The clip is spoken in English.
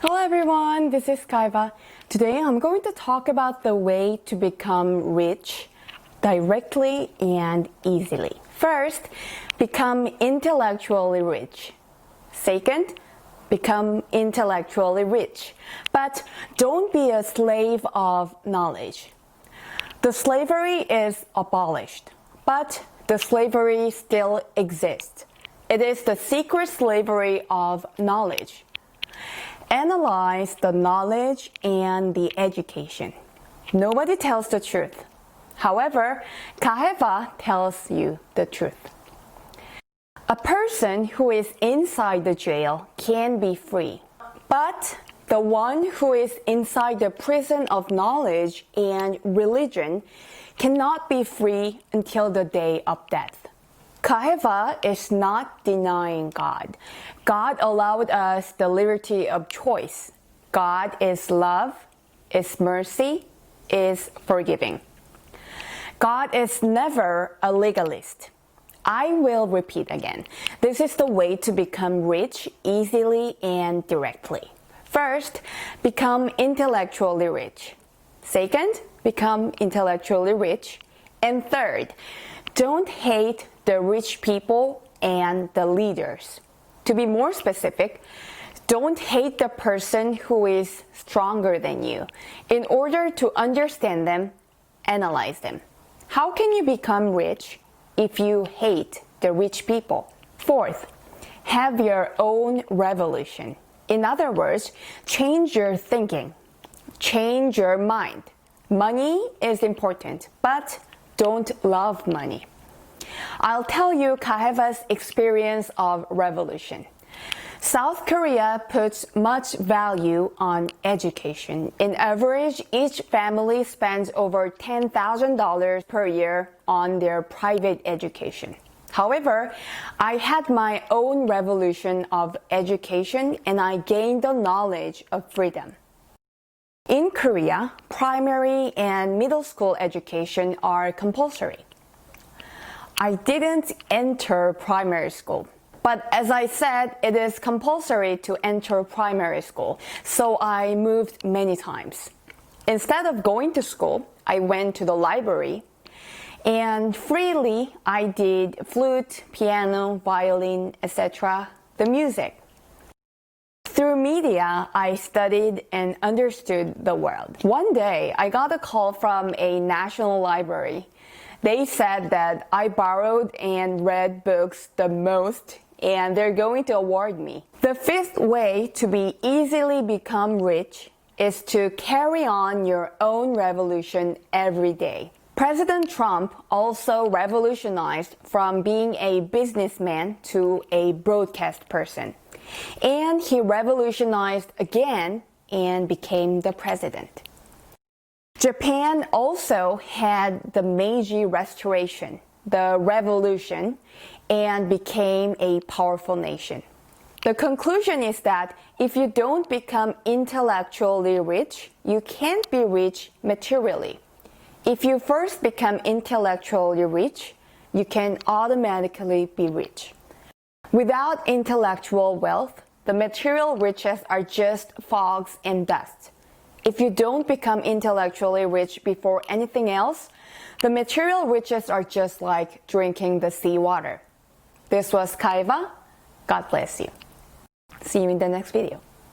Hello everyone, this is Kaiva. Today I'm going to talk about the way to become rich directly and easily. First, become intellectually rich. Second, become intellectually rich. But don't be a slave of knowledge. The slavery is abolished, but the slavery still exists. It is the secret slavery of knowledge. Analyze the knowledge and the education. Nobody tells the truth. However, Kaheva tells you the truth. A person who is inside the jail can be free, but the one who is inside the prison of knowledge and religion cannot be free until the day of death. Kaheva is not denying God. God allowed us the liberty of choice. God is love, is mercy, is forgiving. God is never a legalist. I will repeat again. This is the way to become rich easily and directly. First, become intellectually rich. Second, become intellectually rich. And third, don't hate the rich people and the leaders. To be more specific, don't hate the person who is stronger than you. In order to understand them, analyze them. How can you become rich if you hate the rich people? Fourth, have your own revolution. In other words, change your thinking. Change your mind. Money is important, but don't love money. I'll tell you Kaheva's experience of revolution. South Korea puts much value on education. In average, each family spends over $10,000 per year on their private education. However, I had my own revolution of education and I gained the knowledge of freedom. In Korea, primary and middle school education are compulsory. I didn't enter primary school, but as I said, it is compulsory to enter primary school, so I moved many times. Instead of going to school, I went to the library, and freely I did flute, piano, violin, etc., the music. Through media, I studied and understood the world. One day, I got a call from a national library. They said that I borrowed and read books the most and they're going to award me. The fifth way to easily become rich is to carry on your own revolution every day. President Trump also revolutionized from being a businessman to a broadcast person. And he revolutionized again and became the president. Japan also had the Meiji Restoration, the revolution, and became a powerful nation. The conclusion is that if you don't become intellectually rich, you can't be rich materially. If you first become intellectually rich, you can automatically be rich. Without intellectual wealth, the material riches are just fogs and dust. If you don't become intellectually rich before anything else, the material riches are just like drinking the seawater. This was Kaiva. God bless you. See you in the next video.